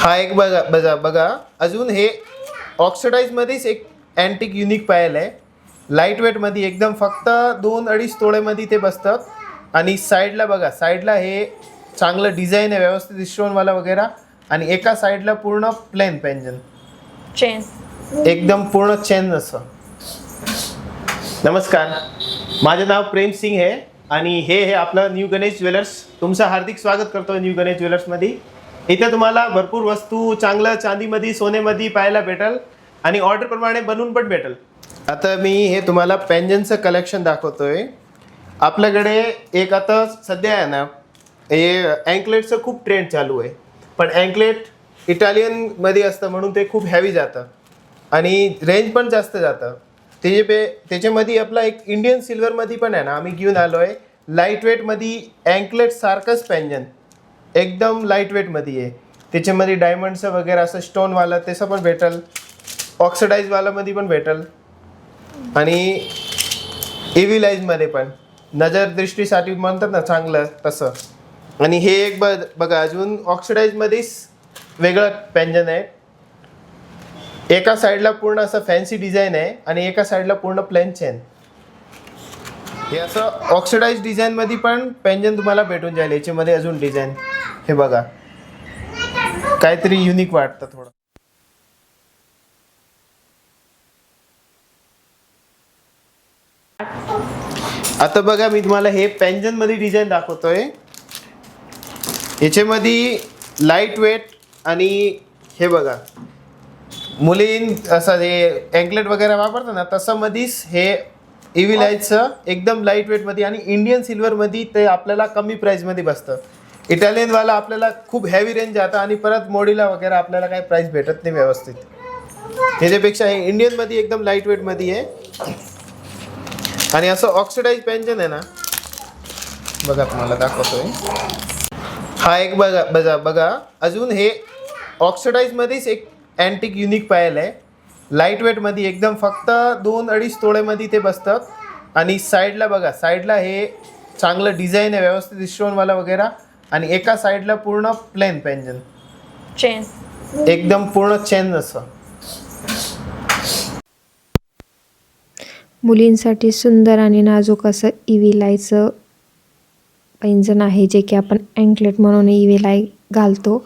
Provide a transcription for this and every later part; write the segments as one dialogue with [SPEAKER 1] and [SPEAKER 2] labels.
[SPEAKER 1] हा एक बघा बघा बघा अजून हे ऑक्सिडाईजमध्येच एक अँटिक युनिक पायल आहे. लाईट वेटमध्ये एकदम फक्त 2-2.5 तोळ्यामध्ये ते बसतात आणि साईडला बघा, साईडला हे चांगलं डिझाईन आहे, व्यवस्थित स्टोनवाला वगैरे आणि एका साईडला पूर्ण प्लेन पेंजन
[SPEAKER 2] चेन
[SPEAKER 1] एकदम पूर्ण चेन असं. नमस्कार, माझे नाव प्रेम सिंग आहे आणि हे आपलं न्यू गणेश ज्वेलर्स. तुमचं हार्दिक स्वागत करतो न्यू गणेश ज्वेलर्समध्ये. इथे तुम्हाला भरपूर वस्तू चांगलं चांदीमध्ये सोन्यामध्ये पाहायला भेटेल आणि ऑर्डरप्रमाणे बनवून पण भेटेल. आता मी हे तुम्हाला पेंजनचं कलेक्शन दाखवतोय. आपल्याकडे एक आता सध्या आहे ना, हे अँकलेटचं खूप ट्रेंड चालू आहे, पण अँकलेट इटालियनमध्ये असतं म्हणून ते खूप हेवी जातं आणि रेंज पण जास्त जातं. त्याच्यामध्ये आपला एक इंडियन सिल्वरमध्ये पण आहे ना, आम्ही घेऊन आलो आहे लाईट वेटमध्ये अँकलेट सारखंच पेंजन, एकदम लाईट वेटमध्ये आहे. त्याच्यामध्ये डायमंडचं वगैरे असं स्टोनवाला तसं पण भेटेल, ऑक्सिडाईजवालामध्ये पण भेटेल आणि इव्हिलाईजमध्ये पण नजर दृष्टीसाठी म्हणतात ना चांगलं तसं. आणि हे एक बघा अजून ऑक्सिडाईजमध्येच वेगळं पेंजन आहे. एका साईडला पूर्ण असं फॅन्सी डिझाईन आहे आणि एका साईडला पूर्ण प्लेन चेन. हे असं ऑक्सिडाईज डिझाईनमध्ये पण पेंजन तुम्हाला भेटून जाईल. याच्यामध्ये अजून डिझाईन हे बघा, काहीतरी युनिक वाटतं थोडं. आता बघा मी तुम्हाला हे पेंजनमध्ये डिझाईन दाखवतोय. याच्यामध्ये लाईट वेट आणि हे बघा मुलीं असं हे अँकलेट वगैरे वापरतात ना तसं मध्येच हे इव्हिलाईजचं एकदम लाईट वेटमध्ये आणि इंडियन सिल्वरमध्ये ते आपल्याला कमी प्राईजमध्ये बसतं. इटालियनवाला आपल्याला खूप हेवी रेंज जातं आणि परत मोडीला वगैरे आपल्याला काही प्राईस भेटत नाही व्यवस्थित. त्याच्यापेक्षा हे इंडियनमध्ये एकदम लाईट वेटमध्ये आहे आणि असं ऑक्सिडाईज पेंजन आहे ना, बघा तुम्हाला दाखवतोय. हा एक बघा बघा अजून हे ऑक्सिडाईजमध्येच एक अँटिक युनिक पायल आहे. लाईट वेटमध्ये एकदम फक्त 2-2.5 तोळ्यामध्ये ते बसतात आणि साईडला बघा, साईडला हे चांगलं डिझाईन आहे, व्यवस्थित स्टोनवाला वगैरे आणि एका साईडला पूर्ण प्लेन पेंजन
[SPEAKER 2] चेन
[SPEAKER 1] एकदम पूर्ण चेन असं.
[SPEAKER 3] मुलींसाठी सुंदर आणि नाजूक असं इव्हिलायचं पैंजण आहे, जे की आपण अँकलेट म्हणून इव्हिलाय घालतो.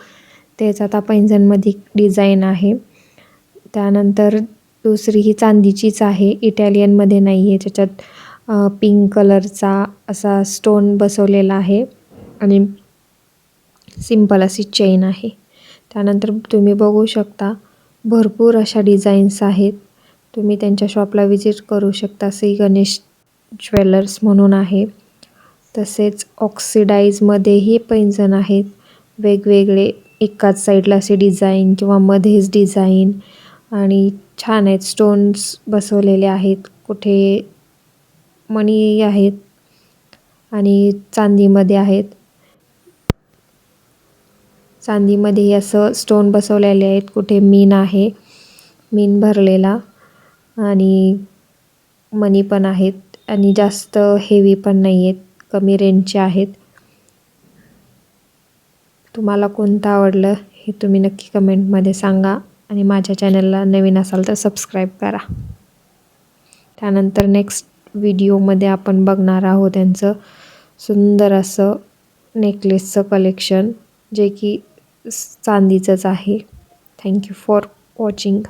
[SPEAKER 3] तेच आता पैंजणमध्ये डिझाईन आहे. त्यानंतर दुसरी ही चांदीचीच आहे, इटालियनमध्ये नाही आहे. त्याच्यात पिंक कलरचा असा स्टोन बसवलेला आहे आणि सिंपल अशी चेन आहे. त्यानंतर तुम्ही बघू शकता भरपूर अशा डिझाईन्स आहेत. तुम्ही त्यांच्या शॉपला विजिट करू शकता. श्री गणेश ज्वेलर्स म्हणून आहे. तसेच ऑक्सिडाईजमध्येही पैंजण आहेत वेगवेगळे, एकाच साईडला असे डिझाईन किंवा मध्येच डिझाईन आणि छान आहेत. स्टोन्स बसवलेले आहेत, कुठे मणी आहेत आणि चांदीमध्ये आहेत. चांदीमध्ये असं स्टोन बसवलेले आहेत, कुठे मीन आहे, मीन भरलेला आणि मणी पण आहेत आणि जास्त हेवी पण नाही आहेत, कमी रेंजचे आहेत. तुम्हाला कोणतं आवडलं हे तुम्ही नक्की कमेंटमध्ये सांगा आणि माझ्या चॅनलला नवीन असाल तर सबस्क्राईब करा. त्यानंतर नेक्स्ट व्हिडिओमध्ये आपण बघणार आहोत त्यांचं सुंदर असं नेकलेसचं कलेक्शन, जे की चांदीचंच आहे. Thank you for watching.